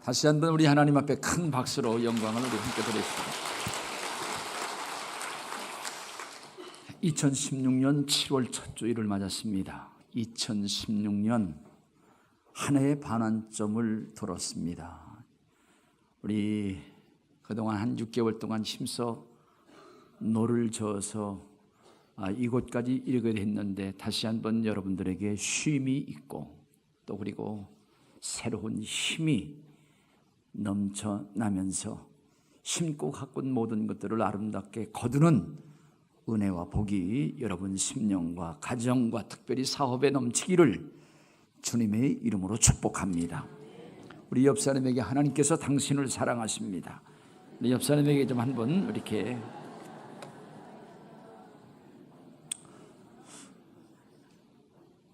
다시 한번 우리 하나님 앞에 큰 박수로 영광을 우리 함께 드리시죠. 2016년 7월 첫 주일을 맞았습니다. 2016년 한 해의 반환점을 돌았습니다. 우리 그동안 한 6개월 동안 힘써 노를 저어서 이곳까지 이르게 됐는데 다시 한번 여러분들에게 쉼이 있고 또 그리고 새로운 힘이 넘쳐나면서 심고 가꾼 모든 것들을 아름답게 거두는 은혜와 복이 여러분 심령과 가정과 특별히 사업에 넘치기를 주님의 이름으로 축복합니다. 우리 옆 사람에게 하나님께서 당신을 사랑하십니다. 우리 옆 사람에게 좀 한번 이렇게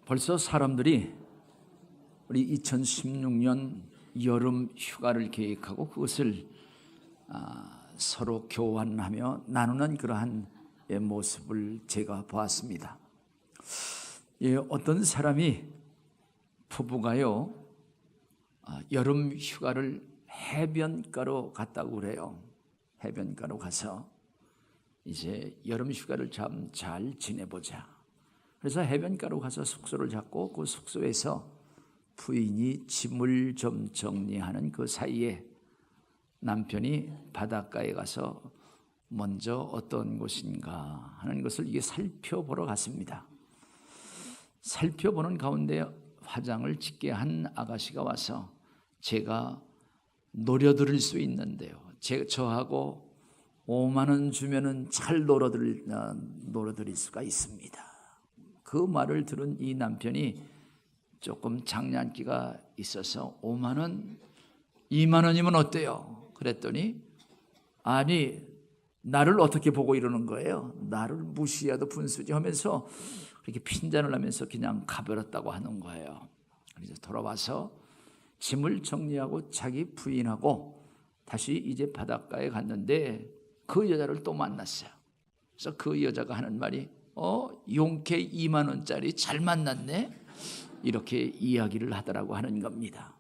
벌써 사람들이 우리 2016년 여름 휴가를 계획하고 그것을 서로 교환하며 나누는 그러한 모습을 제가 보았습니다. 어떤 사람이 부부가요 여름 휴가를 해변가로 갔다고 그래요. 해변가로 가서 이제 여름 휴가를 참 잘 지내보자. 그래서 해변가로 가서 숙소를 잡고 그 숙소에서 부인이 짐을 좀 정리하는 그 사이에 남편이 바닷가에 가서 먼저 어떤 곳인가 하는 것을 이게 살펴보러 갔습니다. 살펴보는 가운데 화장을 짙게 한 아가씨가 와서 제가 노려드릴 수 있는데요. 저하고 5만 원 주면은 잘 노려드릴 수가 있습니다. 그 말을 들은 이 남편이 조금 장난기가 있어서 5만 원, 2만 원이면 어때요? 그랬더니 아니 나를 어떻게 보고 이러는 거예요? 나를 무시해도 분수지 하면서 그렇게 핀잔을 하면서 그냥 가버렸다고 하는 거예요. 그래서 돌아와서 짐을 정리하고 자기 부인하고 다시 이제 바닷가에 갔는데 그 여자를 또 만났어요. 그래서 그 여자가 하는 말이 용케 2만 원짜리 잘 만났네? 이렇게 이야기를 하더라고 하는 겁니다.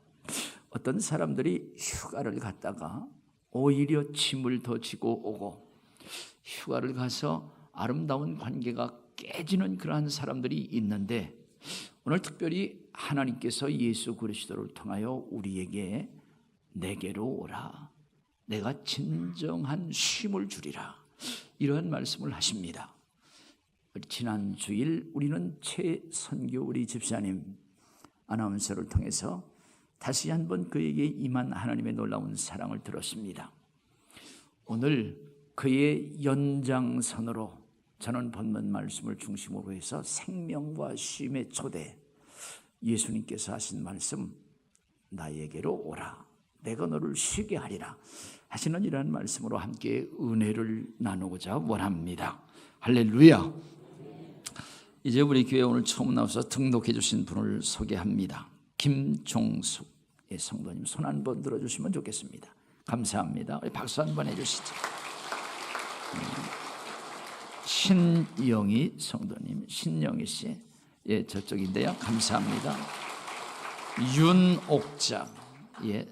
어떤 사람들이 휴가를 갔다가 오히려 짐을 더 지고 오고 휴가를 가서 아름다운 관계가 깨지는 그러한 사람들이 있는데 오늘 특별히 하나님께서 예수 그리스도를 통하여 우리에게 내게로 오라. 내가 진정한 쉼을 주리라. 이러한 말씀을 하십니다. 지난 주일 우리는 최선교 우리 집사님 아나운서를 통해서 다시 한번 그에게 임한 하나님의 놀라운 사랑을 들었습니다. 오늘 그의 연장선으로 저는 본문 말씀을 중심으로 해서 생명과 쉼의 초대 예수님께서 하신 말씀 나에게로 오라 내가 너를 쉬게 하리라 하시는 이러한 말씀으로 함께 은혜를 나누고자 원합니다. 할렐루야. 이제 우리 교회 오늘 처음 나와서 등록해 주신 분을 소개합니다. 김종숙 성도님 손 한번 들어주시면 좋겠습니다. 감사합니다. 박수 한번 해주시죠. 신영희 성도님, 신영희 씨, 저쪽인데요. 감사합니다. 윤옥자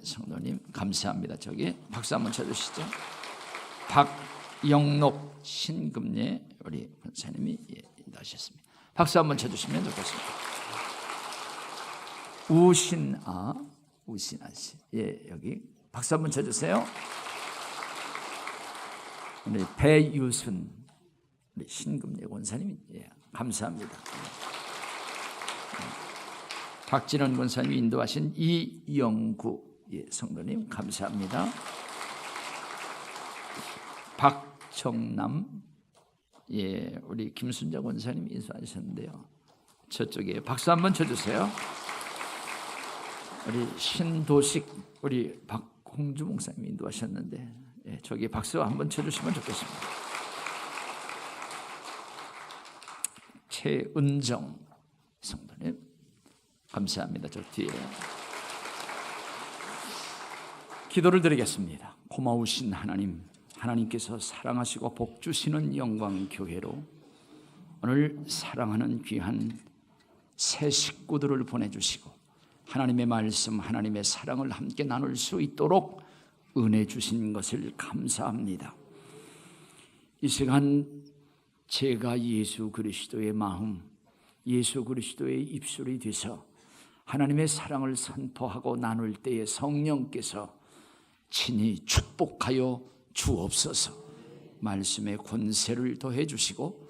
성도님, 감사합니다. 저기 박수 한번 쳐주시죠. 박영록 신금예 우리 권사님이 인도하셨습니다. 박수 한번 쳐주시면 좋겠습니다. 우신아 씨, 여기 박수 한번 쳐주세요. 우리 배유순, 우리 신금예 권사님, 감사합니다. 박진원 권사님이 인도하신 이영구 성도님, 감사합니다. 박정남, 우리 김순자 권사님 인수하셨는데요. 저쪽에 박수 한번 쳐주세요. 우리 신도식, 우리 박홍주 목사님 인도하셨는데 저기 박수 한번 쳐주시면 좋겠습니다. 최은정 성도님, 감사합니다. 저 뒤에 기도를 드리겠습니다. 고마우신 하나님, 하나님께서 사랑하시고 복 주시는 영광 교회로 오늘 사랑하는 귀한 새 식구들을 보내주시고 하나님의 말씀, 하나님의 사랑을 함께 나눌 수 있도록 은혜 주신 것을 감사합니다. 이 시간 제가 예수 그리스도의 마음, 예수 그리스도의 입술이 돼서 하나님의 사랑을 선포하고 나눌 때에 성령께서 친히 축복하여 주옵소서. 말씀의 권세를 더해 주시고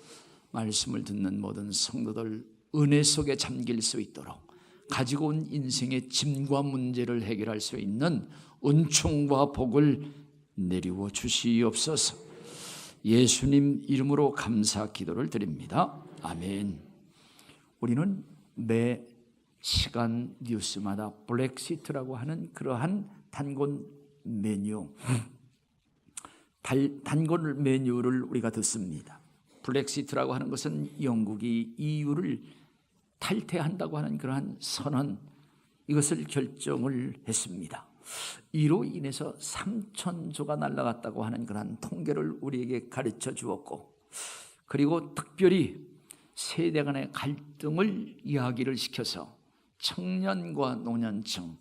말씀을 듣는 모든 성도들 은혜 속에 잠길 수 있도록 가지고 온 인생의 짐과 문제를 해결할 수 있는 은총과 복을 내리워 주시옵소서. 예수님 이름으로 감사 기도를 드립니다. 아멘. 우리는 매 시간 뉴스마다 블랙시트라고 하는 그러한 단권 메뉴, 단권 메뉴를 우리가 듣습니다. 블랙시트라고 하는 것은 영국이 EU를 탈퇴한다고 하는 그러한 선언, 이것을 결정을 했습니다. 이로 인해서 3,000조가 날아갔다고 하는 그러한 통계를 우리에게 가르쳐 주었고, 그리고 특별히 세대 간의 갈등을 이야기를 시켜서 청년과 노년층,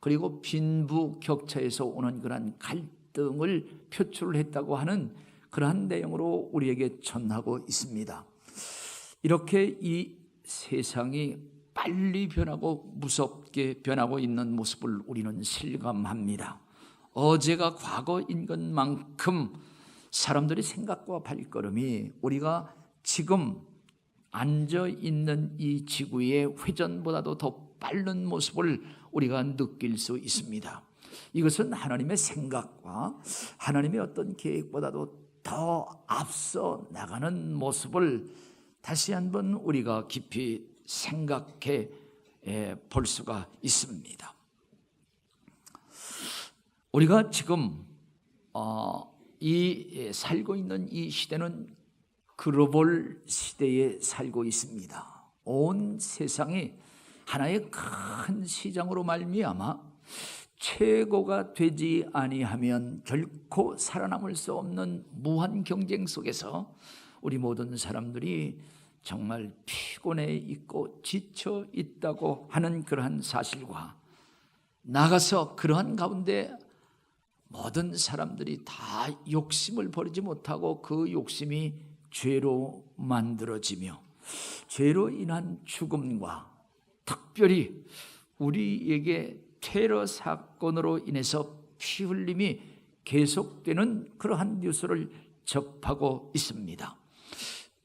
그리고 빈부격차에서 오는 그러한 갈등을 표출을 했다고 하는 그러한 내용으로 우리에게 전하고 있습니다. 이렇게 이 세상이 빨리 변하고 무섭게 변하고 있는 모습을 우리는 실감합니다. 어제가 과거인 것만큼 사람들의 생각과 발걸음이 우리가 지금 앉아있는 이 지구의 회전보다도 더 빠른 모습을 우리가 느낄 수 있습니다. 이것은 하나님의 생각과 하나님의 어떤 계획보다도 더 앞서 나가는 모습을 다시 한번 우리가 깊이 생각해 볼 수가 있습니다. 우리가 지금 이 살고 있는 이 시대는 글로벌 시대에 살고 있습니다. 온 세상이 하나의 큰 시장으로 말미암아 최고가 되지 아니하면 결코 살아남을 수 없는 무한 경쟁 속에서 우리 모든 사람들이 정말 피곤해 있고 지쳐 있다고 하는 그러한 사실과 나가서 그러한 가운데 모든 사람들이 다 욕심을 버리지 못하고 그 욕심이 죄로 만들어지며 죄로 인한 죽음과 특별히 우리에게 테러 사건으로 인해서 피 흘림이 계속되는 그러한 뉴스를 접하고 있습니다.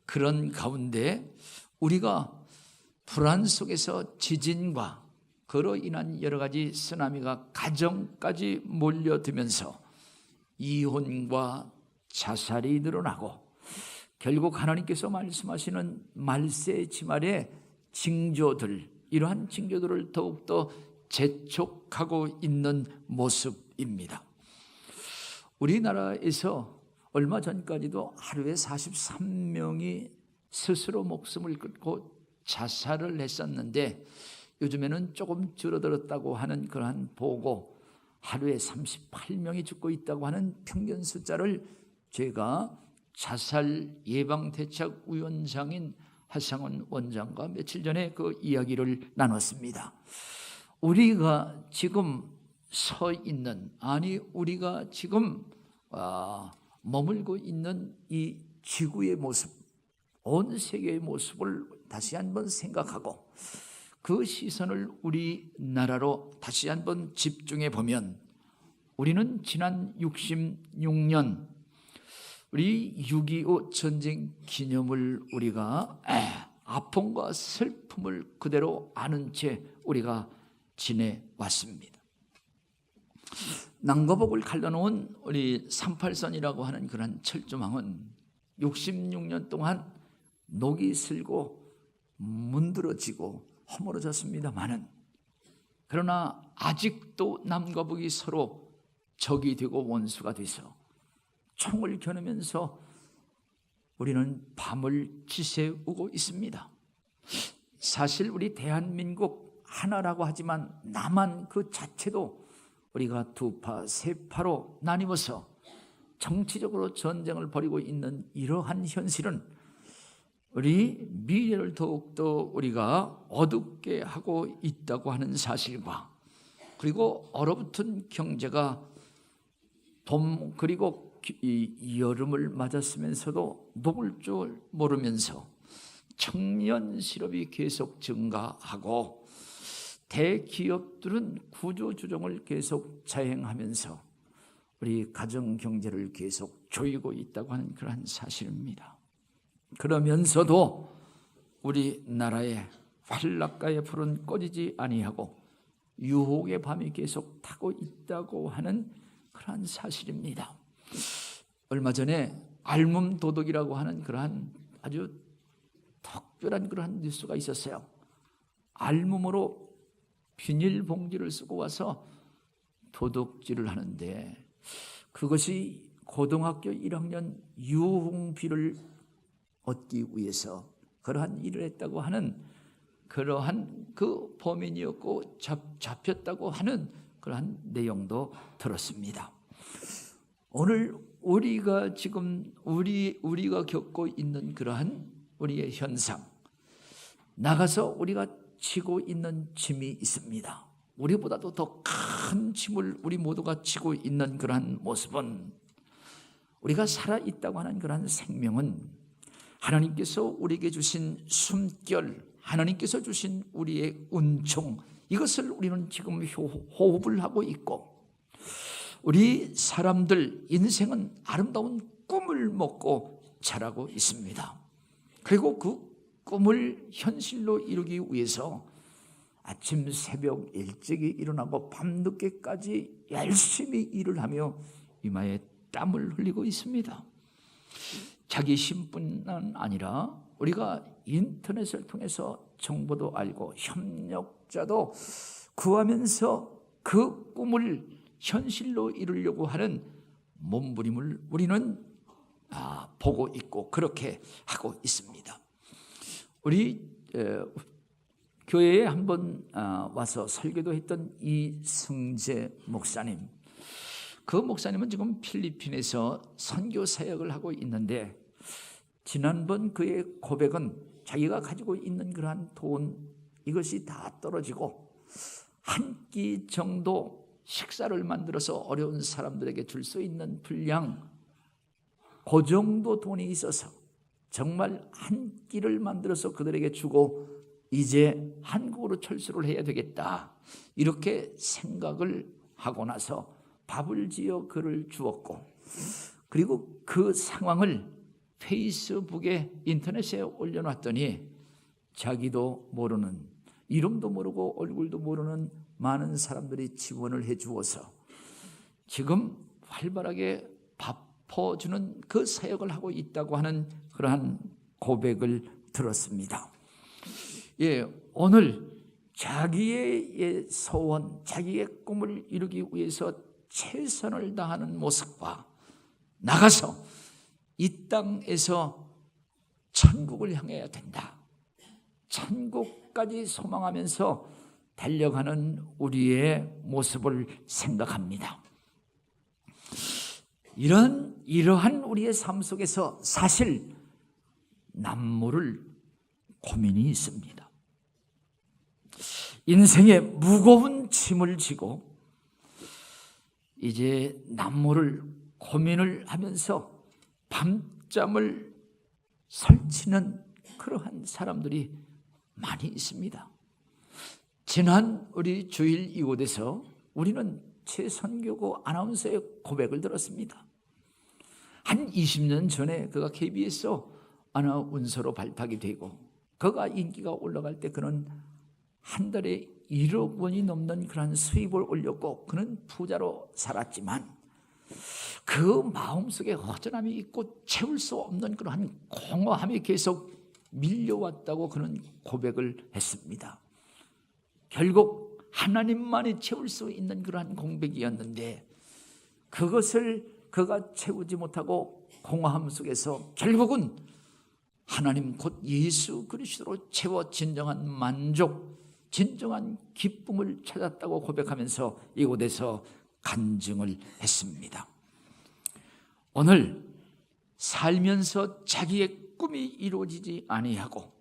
그런 가운데 우리가 불안 속에서 지진과 그로 인한 여러 가지 쓰나미가 가정까지 몰려들면서 이혼과 자살이 늘어나고 결국 하나님께서 말씀하시는 말세지말의 징조들, 이러한 징조들을 더욱더 재촉하고 있는 모습입니다. 우리나라에서 얼마 전까지도 하루에 43명이 스스로 목숨을 끊고 자살을 했었는데 요즘에는 조금 줄어들었다고 하는 그러한 보고 하루에 38명이 죽고 있다고 하는 평균 숫자를 제가 자살 예방대책위원장인 하상원 원장과 며칠 전에 그 이야기를 나눴습니다. 우리가 지금 서 있는, 우리가 지금 머물고 있는 이 지구의 모습, 온 세계의 모습을 다시 한번 생각하고 그 시선을 우리나라로 다시 한번 집중해 보면 우리는 지난 66년 우리 6.25 전쟁 기념을 우리가 아픔과 슬픔을 그대로 아는 채 우리가 지내왔습니다. 남과북을 갈라놓은 우리 38선이라고 하는 그런 철조망은 66년 동안 녹이 슬고 문드러지고 허물어졌습니다마는 그러나 아직도 남과 북이 서로 적이 되고 원수가 돼서 총을 겨누면서 우리는 밤을 지새우고 있습니다. 사실 우리 대한민국 하나라고 하지만 남한 그 자체도 우리가 두 파, 세 파로 나뉘어서 정치적으로 전쟁을 벌이고 있는 이러한 현실은 우리 미래를 더욱더 우리가 어둡게 하고 있다고 하는 사실과, 그리고 얼어붙은 경제가 봄 그리고 이 여름을 맞았으면서도 녹을 줄 모르면서 청년 실업이 계속 증가하고 대기업들은 구조조정을 계속 자행하면서 우리 가정 경제를 계속 조이고 있다고 하는 그러한 사실입니다. 그러면서도 우리나라의 활락가의 불은 꺼지지 아니하고 유혹의 밤이 계속 타고 있다고 하는 그러한 사실입니다. 얼마 전에 알몸도둑이라고 하는 그러한 아주 특별한 그러한 뉴스가 있었어요. 알몸으로 비닐봉지를 쓰고 와서 도둑질을 하는데, 그것이 고등학교 1학년 유흥비를 얻기 위해서 그러한 일을 했다고 하는 그러한 그 범인이었고 잡혔다고 하는 그러한 내용도 들었습니다. 오늘 우리가 지금 우리가 겪고 있는 그러한 우리의 현상, 나가서 우리가 지고 있는 짐이 있습니다. 우리보다도 더 큰 짐을 우리 모두가 지고 있는 그러한 모습은, 우리가 살아있다고 하는 그러한 생명은 하나님께서 우리에게 주신 숨결, 하나님께서 주신 우리의 은총, 이것을 우리는 지금 호흡을 하고 있고, 우리 사람들 인생은 아름다운 꿈을 먹고 자라고 있습니다. 그리고 그 꿈을 현실로 이루기 위해서 아침 새벽 일찍이 일어나고 밤늦게까지 열심히 일을 하며 이마에 땀을 흘리고 있습니다. 자기 힘뿐만 아니라 우리가 인터넷을 통해서 정보도 알고 협력자도 구하면서 그 꿈을 현실로 이루려고 하는 몸부림을 우리는 보고 있고 그렇게 하고 있습니다. 우리 교회에 한번 와서 설교도 했던 이승재 목사님, 그 목사님은 지금 필리핀에서 선교 사역을 하고 있는데, 지난번 그의 고백은 자기가 가지고 있는 그러한 돈, 이것이 다 떨어지고 한 끼 정도 식사를 만들어서 어려운 사람들에게 줄 수 있는 분량, 그 정도 돈이 있어서 정말 한 끼를 만들어서 그들에게 주고 이제 한국으로 철수를 해야 되겠다, 이렇게 생각을 하고 나서 밥을 지어 글을 주었고, 그리고 그 상황을 페이스북에 인터넷에 올려놨더니 자기도 모르는, 이름도 모르고 얼굴도 모르는 많은 사람들이 지원을 해 주어서 지금 활발하게 밥 퍼주는 그 사역을 하고 있다고 하는 그러한 고백을 들었습니다. 오늘 자기의 소원, 자기의 꿈을 이루기 위해서 최선을 다하는 모습과 나가서 이 땅에서 천국을 향해야 된다, 천국까지 소망하면서 달려가는 우리의 모습을 생각합니다. 이러한 우리의 삶 속에서 사실 남모를 고민이 있습니다. 인생의 무거운 짐을 지고 이제 남모를 고민을 하면서 밤잠을 설치는 그러한 사람들이 많이 있습니다. 지난 우리 주일 이곳에서 우리는 최선교고 아나운서의 고백을 들었습니다. 한 20년 전에 그가 KBS 아나운서로 발탁이 되고, 그가 인기가 올라갈 때 그는 한 달에 1억 원이 넘는 그런 수입을 올렸고, 그는 부자로 살았지만 그 마음속에 허전함이 있고 채울 수 없는 그러한 공허함이 계속 밀려왔다고 그는 고백을 했습니다. 결국 하나님만이 채울 수 있는 그러한 공백이었는데, 그것을 그가 채우지 못하고 공허함 속에서 결국은 하나님 곧 예수 그리스도로 채워 진정한 만족, 진정한 기쁨을 찾았다고 고백하면서 이곳에서 간증을 했습니다. 오늘 살면서 자기의 꿈이 이루어지지 아니하고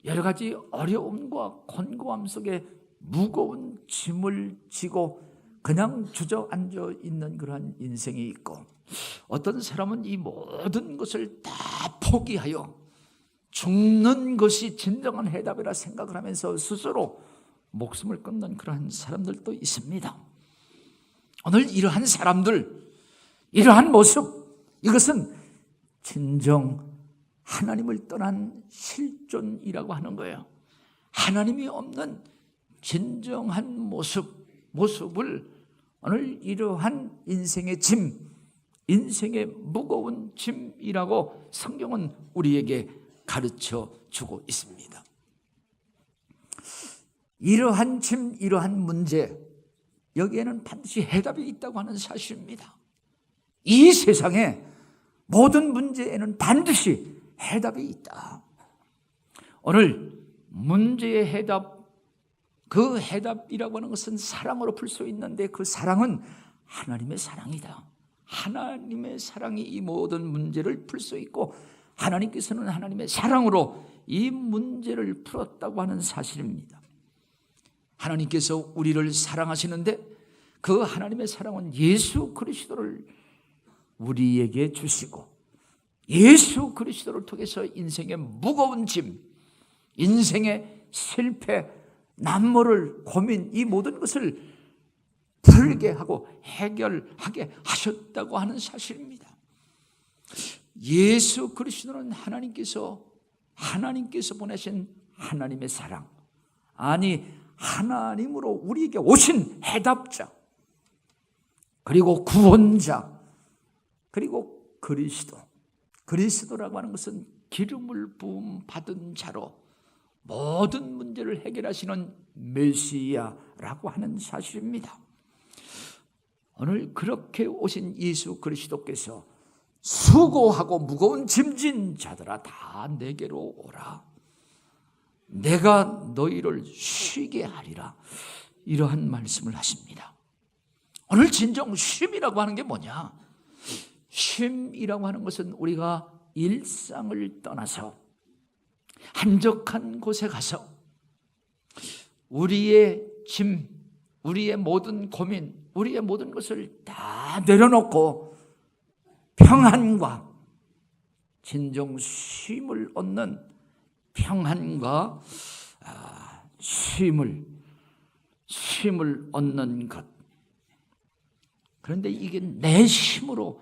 여러 가지 어려움과 곤고함 속에 무거운 짐을 지고 그냥 주저앉아 있는 그러한 인생이 있고, 어떤 사람은 이 모든 것을 다 포기하여 죽는 것이 진정한 해답이라 생각을 하면서 스스로 목숨을 끊는 그러한 사람들도 있습니다. 오늘 이러한 사람들, 이러한 모습, 이것은 진정 하나님을 떠난 실존이라고 하는 거예요. 하나님이 없는 진정한 모습을 오늘 이러한 인생의 짐, 인생의 무거운 짐이라고 성경은 우리에게 가르쳐 주고 있습니다. 이러한 짐, 이러한 문제, 여기에는 반드시 해답이 있다고 하는 사실입니다. 이 세상에 모든 문제에는 반드시 해답이 있다. 오늘 문제의 해답, 그 해답이라고 하는 것은 사랑으로 풀 수 있는데, 그 사랑은 하나님의 사랑이다. 하나님의 사랑이 이 모든 문제를 풀 수 있고, 하나님께서는 하나님의 사랑으로 이 문제를 풀었다고 하는 사실입니다. 하나님께서 우리를 사랑하시는데 그 하나님의 사랑은 예수 그리스도를 우리에게 주시고, 예수 그리스도를 통해서 인생의 무거운 짐, 인생의 실패, 난모를, 고민, 이 모든 것을 풀게 하고 해결하게 하셨다고 하는 사실입니다. 예수 그리스도는 하나님께서 보내신 하나님의 사랑, 아니 하나님으로 우리에게 오신 해답자, 그리고 구원자, 그리고 그리스도라고 하는 것은 기름을 부음 받은 자로 모든 문제를 해결하시는 메시아라고 하는 사실입니다. 오늘 그렇게 오신 예수 그리스도께서 수고하고 무거운 짐진 자들아 다 내게로 오라, 내가 너희를 쉬게 하리라, 이러한 말씀을 하십니다. 오늘 진정 쉼이라고 하는 게 뭐냐? 쉼이라고 하는 것은 우리가 일상을 떠나서 한적한 곳에 가서 우리의 짐, 우리의 모든 고민, 우리의 모든 것을 다 내려놓고 평안과 진정 쉼을 얻는, 평안과 쉼을 얻는 것. 그런데 이게 내 힘으로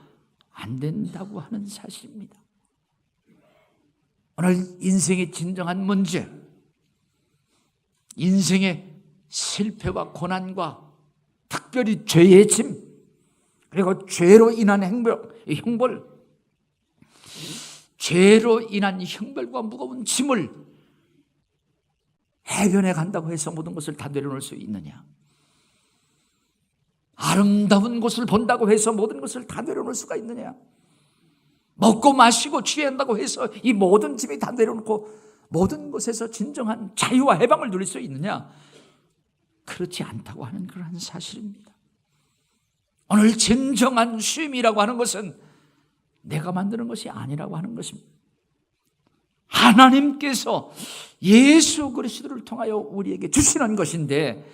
안 된다고 하는 사실입니다. 오늘 인생의 진정한 문제, 인생의 실패와 고난과 특별히 죄의 짐, 그리고 죄로 인한 형벌, 죄로 인한 형벌과 무거운 짐을 해변에 간다고 해서 모든 것을 다 내려놓을 수 있느냐? 아름다운 곳을 본다고 해서 모든 것을 다 내려놓을 수가 있느냐? 먹고 마시고 취한다고 해서 이 모든 짐이 다 내려놓고 모든 것에서 진정한 자유와 해방을 누릴 수 있느냐? 그렇지 않다고 하는 그런 사실입니다. 오늘 진정한 쉼이라고 하는 것은 내가 만드는 것이 아니라고 하는 것입니다. 하나님께서 예수 그리스도를 통하여 우리에게 주시는 것인데,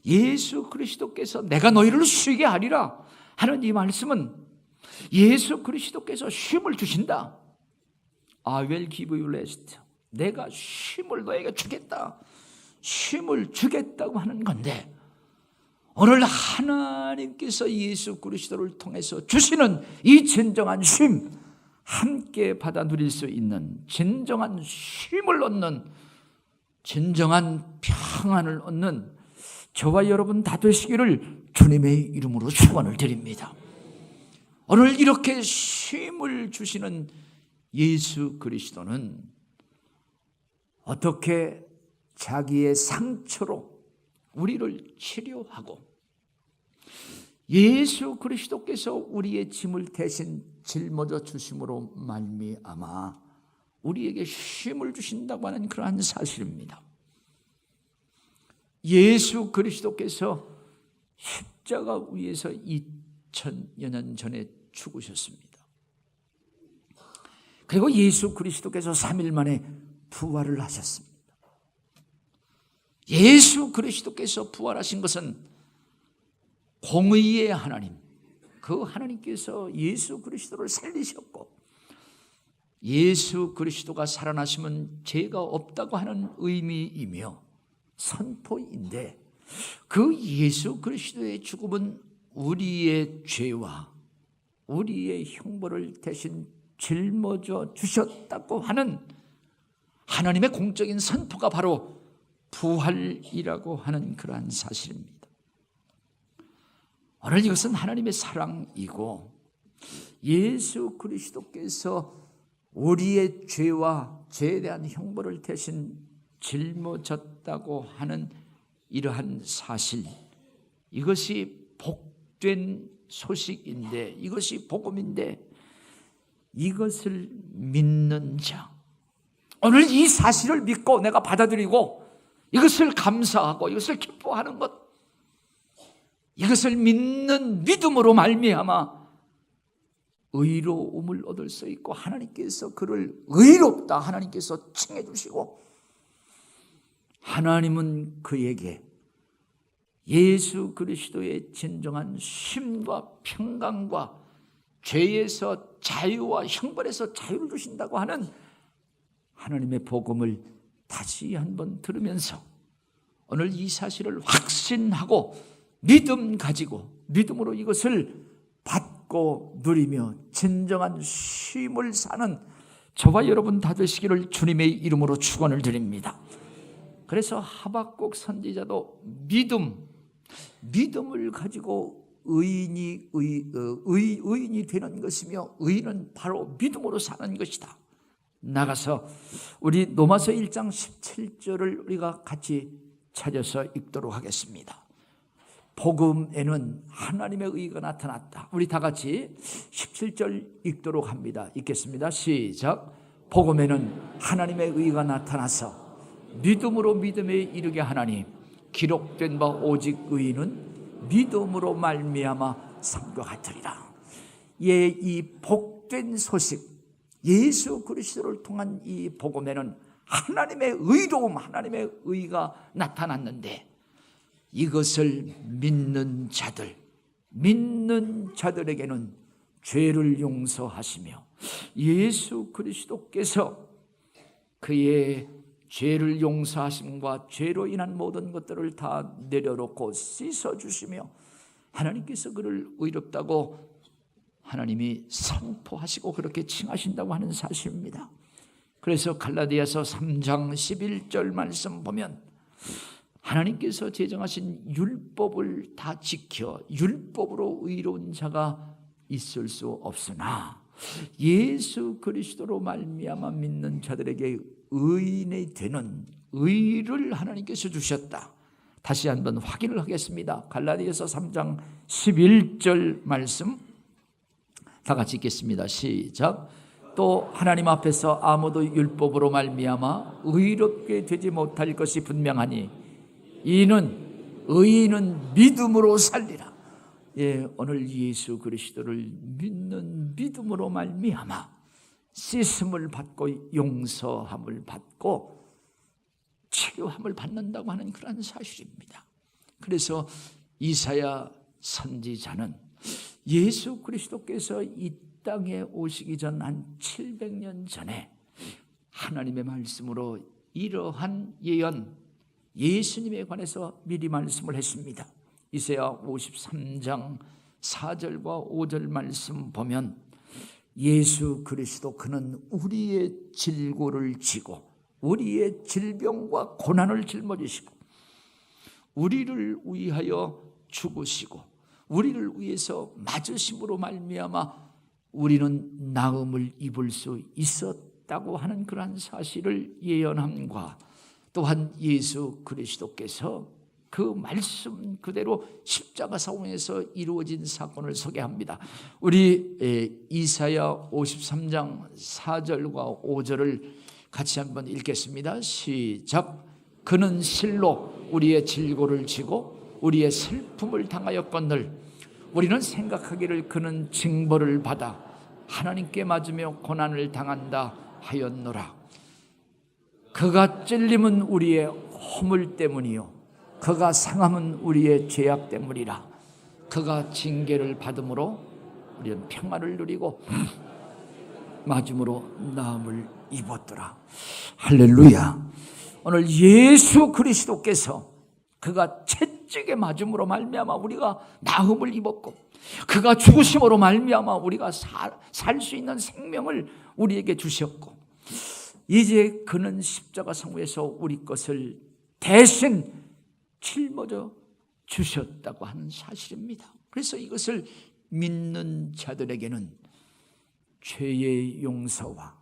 예수 그리스도께서 내가 너희를 쉬게 하리라 하는 이 말씀은 예수 그리스도께서 쉼을 주신다. I will give you rest. 내가 쉼을 너에게 주겠다. 쉼을 주겠다고 하는 건데, 오늘 하나님께서 예수 그리스도를 통해서 주시는 이 진정한 쉼, 함께 받아 누릴 수 있는 진정한 쉼을 얻는, 진정한 평안을 얻는 저와 여러분 다 되시기를 주님의 이름으로 축원을 드립니다. 오늘 이렇게 쉼을 주시는 예수 그리스도는 어떻게 자기의 상처로 우리를 치료하고, 예수 그리스도께서 우리의 짐을 대신 짊어져 주심으로 말미암아 우리에게 쉼을 주신다고 하는 그러한 사실입니다. 예수 그리스도께서 십자가 위에서 2000여 년 전에 죽으셨습니다. 그리고 예수 그리스도께서 3일 만에 부활을 하셨습니다. 예수 그리스도께서 부활하신 것은 공의의 하나님, 그 하나님께서 예수 그리스도를 살리셨고, 예수 그리스도가 살아나시면 죄가 없다고 하는 의미이며 선포인데, 그 예수 그리스도의 죽음은 우리의 죄와 우리의 형벌을 대신 짊어져 주셨다고 하는 하나님의 공적인 선포가 바로 부활이라고 하는 그러한 사실입니다. 오늘 이것은 하나님의 사랑이고, 예수 그리스도께서 우리의 죄와 죄에 대한 형벌을 대신 짊어졌다고 하는 이러한 사실, 이것이 복된 소식인데, 이것이 복음인데, 이것을 믿는 자, 오늘 이 사실을 믿고 내가 받아들이고 이것을 감사하고 이것을 기뻐하는 것, 이것을 믿는 믿음으로 말미암아 의로움을 얻을 수 있고, 하나님께서 그를 의롭다 하나님께서 칭해 주시고, 하나님은 그에게 예수 그리스도의 진정한 쉼과 평강과 죄에서 자유와 형벌에서 자유를 주신다고 하는 하나님의 복음을 다시 한번 들으면서 오늘 이 사실을 확신하고 믿음 가지고 믿음으로 이것을 받고 누리며 진정한 쉼을 사는 저와 여러분 다 되시기를 주님의 이름으로 축원을 드립니다. 그래서 하박국 선지자도 믿음을 가지고 의인이 되는 것이며, 의인은 바로 믿음으로 사는 것이다. 나가서 우리 로마서 1장 17절을 우리가 같이 찾아서 읽도록 하겠습니다. 복음에는 하나님의 의가 나타났다. 우리 다 같이 17절 읽도록 합니다. 읽겠습니다. 시작. 복음에는 하나님의 의가 나타나서 믿음으로 믿음에 이르게 하나니, 기록된 바 오직 의인은 믿음으로 말미암아 삼과 같으리라. 예, 이 복된 소식, 예수 그리스도를 통한 이 복음에는 하나님의 의로움, 하나님의 의가 나타났는데, 이것을 믿는 자들에게는 죄를 용서하시며 예수 그리스도께서 그의 죄를 용서하심과 죄로 인한 모든 것들을 다 내려놓고 씻어주시며, 하나님께서 그를 의롭다고 하나님이 선포하시고 그렇게 칭하신다고 하는 사실입니다. 그래서 갈라디아서 3장 11절 말씀 보면, 하나님께서 제정하신 율법을 다 지켜 율법으로 의로운 자가 있을 수 없으나 예수 그리스도로 말미암아 믿는 자들에게 의인이 되는 의를 하나님께서 주셨다. 다시 한번 확인을 하겠습니다. 갈라디아서 3장 11절 말씀 다 같이 읽겠습니다. 시작. 또 하나님 앞에서 아무도 율법으로 말미암아 의롭게 되지 못할 것이 분명하니, 이는 의인은 믿음으로 살리라. 예, 오늘 예수 그리스도를 믿는 믿음으로 말미암아 씻음을 받고 용서함을 받고 치료함을 받는다고 하는 그런 사실입니다. 그래서 이사야 선지자는 예수 그리스도께서 이 땅에 오시기 전 한 700년 전에 하나님의 말씀으로 이러한 예언, 예수님에 관해서 미리 말씀을 했습니다. 이사야 53장 4절과 5절 말씀 보면, 예수 그리스도 그는 우리의 질고를 지고 우리의 질병과 고난을 짊어지시고 우리를 위하여 죽으시고 우리를 위해서 맞으심으로 말미암아 우리는 나음을 입을 수 있었다고 하는 그러한 사실을 예언함과, 또한 예수 그리스도께서 그 말씀 그대로 십자가 사원에서 이루어진 사건을 소개합니다. 우리 이사야 53장 4절과 5절을 같이 한번 읽겠습니다. 시작. 그는 실로 우리의 질고를 지고 우리의 슬픔을 당하였거늘 우리는 생각하기를 그는 징벌을 받아 하나님께 맞으며 고난을 당한다 하였노라. 그가 찔림은 우리의 허물 때문이요 그가 상함은 우리의 죄악 때문이라. 그가 징계를 받음으로 우리는 평안을 누리고 맞음으로 나음을 입었더라. 할렐루야. 오늘 예수 그리스도께서 그가 채찍에 맞음으로 말미암아 우리가 나음을 입었고, 그가 죽으심으로 말미암아 우리가 살 수 있는 생명을 우리에게 주셨고, 이제 그는 십자가 상후에서 우리 것을 대신 짊어져 주셨다고 하는 사실입니다. 그래서 이것을 믿는 자들에게는 죄의 용서와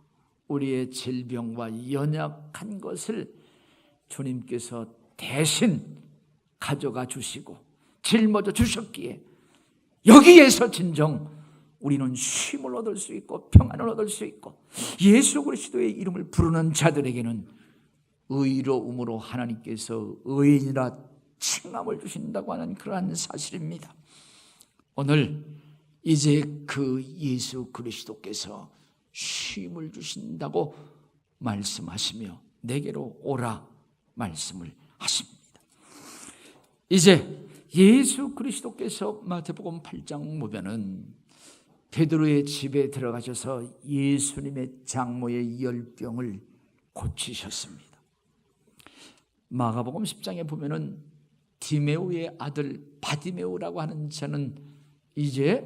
우리의 질병과 연약한 것을 주님께서 대신 가져가 주시고 짊어져 주셨기에 여기에서 진정 우리는 쉼을 얻을 수 있고 평안을 얻을 수 있고, 예수 그리스도의 이름을 부르는 자들에게는 의로움으로 하나님께서 의인이라 칭함을 주신다고 하는 그러한 사실입니다. 오늘 이제 그 예수 그리스도께서 쉼을 주신다고 말씀하시며 내게로 오라 말씀을 하십니다. 이제 예수 그리스도께서 마태복음 8장 보면은 베드로의 집에 들어가셔서 예수님의 장모의 열병을 고치셨습니다. 마가복음 10장에 보면은 디메우의 아들 바디메우라고 하는 자는 이제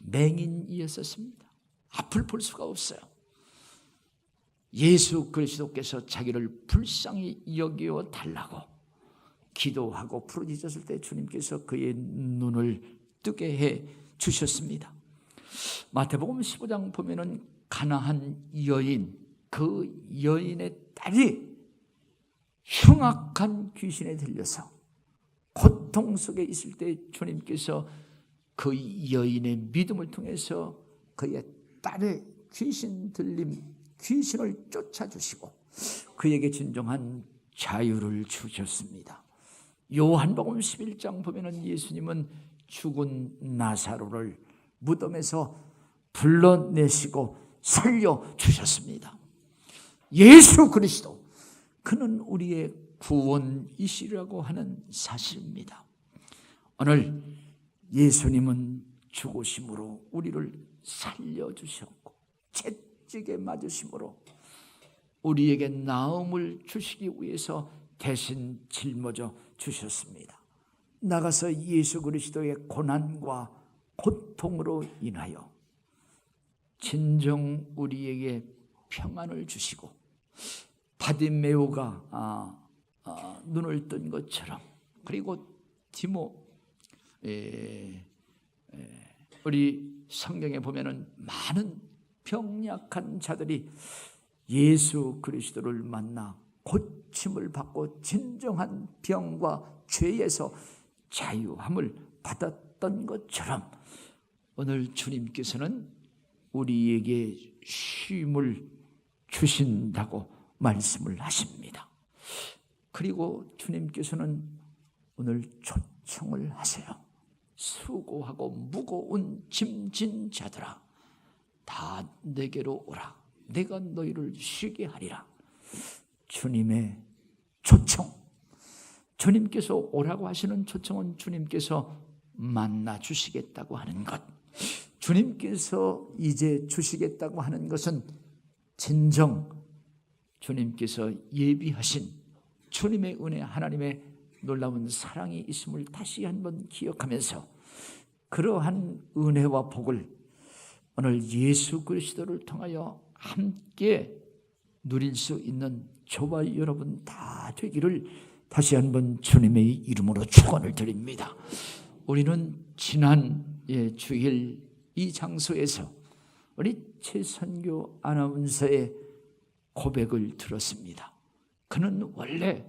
맹인이었었습니다. 앞을 볼 수가 없어요. 예수 그리스도께서 자기를 불쌍히 여겨 달라고 기도하고 부르짖었을 때 주님께서 그의 눈을 뜨게 해 주셨습니다. 마태복음 15장 보면은 가나한 여인, 그 여인의 딸이 흉악한 귀신에 들려서 고통 속에 있을 때 주님께서 그 여인의 믿음을 통해서 그의 딸의 귀신 들림, 귀신을 쫓아주시고 그에게 진정한 자유를 주셨습니다. 요한복음 11장 보면은 예수님은 죽은 나사로를 무덤에서 불러내시고 살려주셨습니다. 예수 그리스도, 그는 우리의 구원이시라고 하는 사실입니다. 오늘 예수님은 죽으심으로 우리를 살려주셨고 채찍에 맞으심으로 우리에게 나음을 주시기 위해서 대신 짊어져 주셨습니다. 나가서 예수 그리스도의 고난과 고통으로 인하여 진정 우리에게 평안을 주시고 바디메오가 눈을 뜬 것처럼, 그리고 우리 성경에 보면은 많은 병약한 자들이 예수 그리스도를 만나 고침을 받고 진정한 병과 죄에서 자유함을 받았던 것처럼 오늘 주님께서는 우리에게 쉼을 주신다고 말씀을 하십니다. 그리고 주님께서는 오늘 초청을 하세요. 수고하고 무거운 짐진 자들아 다 내게로 오라. 내가 너희를 쉬게 하리라. 주님의 초청, 주님께서 오라고 하시는 초청은 주님께서 만나 주시겠다고 하는 것, 주님께서 이제 주시겠다고 하는 것은 진정 주님께서 예비하신 주님의 은혜, 하나님의 놀라운 사랑이 있음을 다시 한번 기억하면서 그러한 은혜와 복을 오늘 예수 그리스도를 통하여 함께 누릴 수 있는 저와 여러분 다 되기를 다시 한번 주님의 이름으로 축원을 드립니다. 우리는 지난 주일 이 장소에서 우리 최선교 아나운서의 고백을 들었습니다. 그는 원래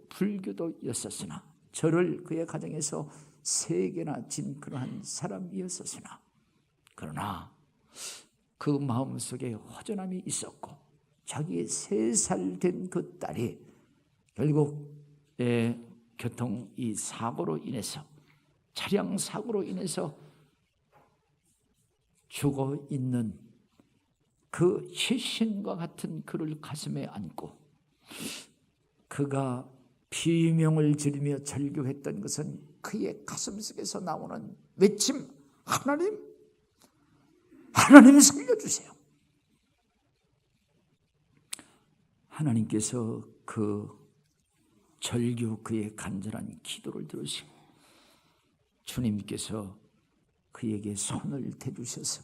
불교도였었으나 절을 그의 가정에서 3개나 진 그러한 사람이었었으나, 그러나 그 마음속에 허전함이 있었고 자기의 3살 된 그 딸이 결국 교통 이 사고로 인해서, 차량 사고로 인해서 죽어 있는 그 시신과 같은 그를 가슴에 안고 그가 비명을 지르며 절규했던 것은 그의 가슴 속에서 나오는 외침, 하나님, 하나님 살려주세요. 하나님께서 그 절규, 그의 간절한 기도를 들으시고 주님께서 그에게 손을 대주셔서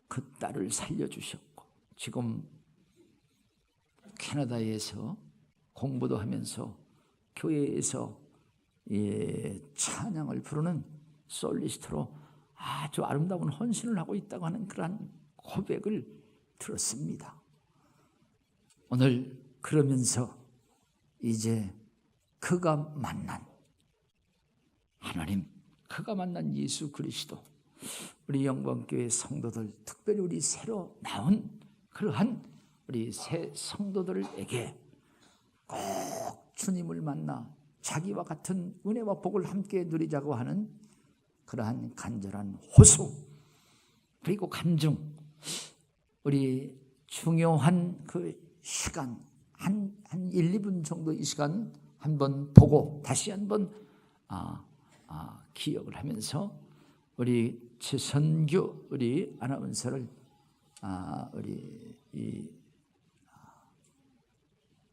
그 딸을 살려주셨고, 지금 캐나다에서 공부도 하면서 교회에서 찬양을 부르는 솔리스트로 아주 아름다운 헌신을 하고 있다고 하는 그러한 고백을 들었습니다. 오늘 그러면서 이제 그가 만난 하나님, 그가 만난 예수 그리스도, 우리 영광교회 성도들, 특별히 우리 새로 나온 그러한 우리 새 성도들에게 꼭 주님을 만나 자기와 같은 은혜와 복을 함께 누리자고 하는 그러한 간절한 호소, 그리고 간증, 우리 중요한 그 시간 한 1, 2분 정도 이 시간 한번 보고 다시 한번 기억을 하면서 우리 최선규 우리 아나운서를 우리 이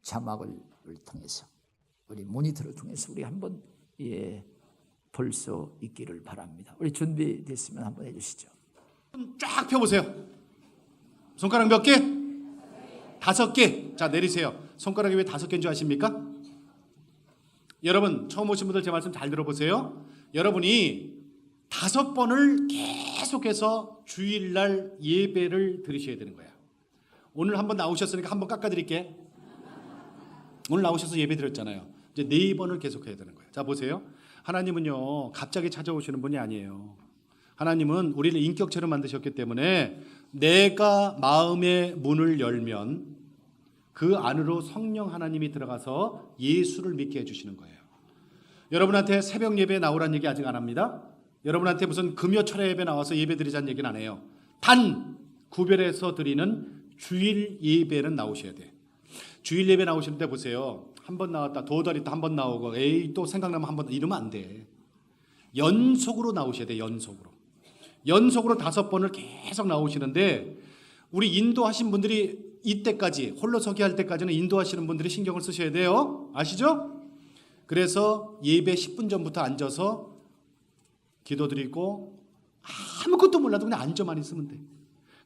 자막을 통해서, 우리 모니터를 통해서 우리 한번 볼 수 있기를 바랍니다. 우리 준비됐으면 한번 해주시죠. 쫙 펴보세요. 손가락 몇 개? 5개. 자, 내리세요. 손가락이 왜 5개인 줄 아십니까? 여러분, 처음 오신 분들 제 말씀 잘 들어보세요. 여러분이 5번을 계속해서 주일날 예배를 드리셔야 되는 거예요. 오늘 한번 나오셨으니까 한번 깎아드릴게. 오늘 나오셔서 예배 드렸잖아요. 이제 4번을 계속해야 되는 거예요. 자, 보세요. 하나님은요, 갑자기 찾아오시는 분이 아니에요. 하나님은 우리를 인격체로 만드셨기 때문에 내가 마음의 문을 열면 그 안으로 성령 하나님이 들어가서 예수를 믿게 해주시는 거예요. 여러분한테 새벽 예배에 나오라는 얘기 아직 안 합니다. 여러분한테 무슨 금요 철야 예배 나와서 예배 드리자는 얘기는 안 해요. 단 구별해서 드리는 주일 예배는 나오셔야 돼. 주일 예배 나오실 때 보세요. 한 번 나왔다, 2달 있다 한 번 나오고, 에이 또 생각나면 한 번, 이러면 안 돼. 연속으로 나오셔야 돼. 연속으로 5번을 계속 나오시는데, 우리 인도하신 분들이 이때까지 홀로서기 할 때까지는 인도하시는 분들이 신경을 쓰셔야 돼요. 아시죠? 그래서 예배 10분 전부터 앉아서 기도드리고 아무것도 몰라도 그냥 앉아만 있으면 돼.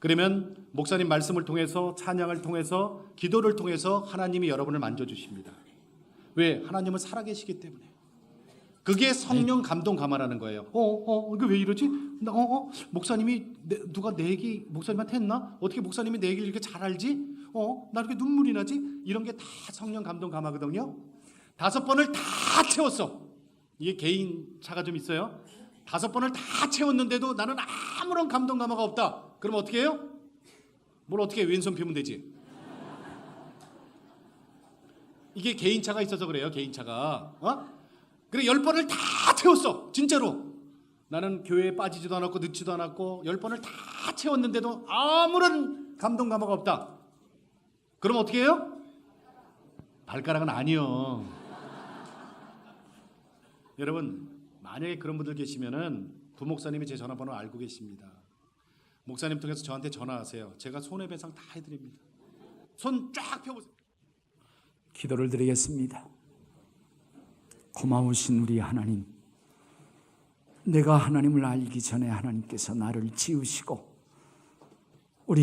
그러면 목사님 말씀을 통해서, 찬양을 통해서, 기도를 통해서 하나님이 여러분을 만져주십니다. 왜? 하나님은 살아계시기 때문에. 그게 성령 감동 감화라는 거예요. 이거 왜 이러지? 목사님이 누가 내 얘기 목사님한테 했나? 어떻게 목사님이 내 얘기를 이렇게 잘 알지? 나 이렇게 눈물이 나지? 이런 게 다 성령 감동 감화거든요. 5번을 다 채웠어. 이게 개인 차가 좀 있어요. 5번을 다 채웠는데도 나는 아무런 감동 감화가 없다. 그럼 어떻게 해요? 뭘 어떻게 해? 왼손 펴면 되지. 이게 개인차가 있어서 그래요. 개인차가. 그래 10번을 다 채웠어. 진짜로. 나는 교회에 빠지지도 않았고 늦지도 않았고 10번을 다 채웠는데도 아무런 감동 감화가 없다. 그럼 어떻게 해요? 발가락은 아니요. 여러분, 만약에 그런 분들 계시면은 부목사님이 제 전화번호 알고 계십니다. 목사님 통해서 저한테 전화하세요. 제가 손해배상 다 해드립니다. 손 쫙 펴보세요. 기도를 드리겠습니다. 고마우신 우리 하나님, 내가 하나님을 알기 전에 하나님께서 나를 지으시고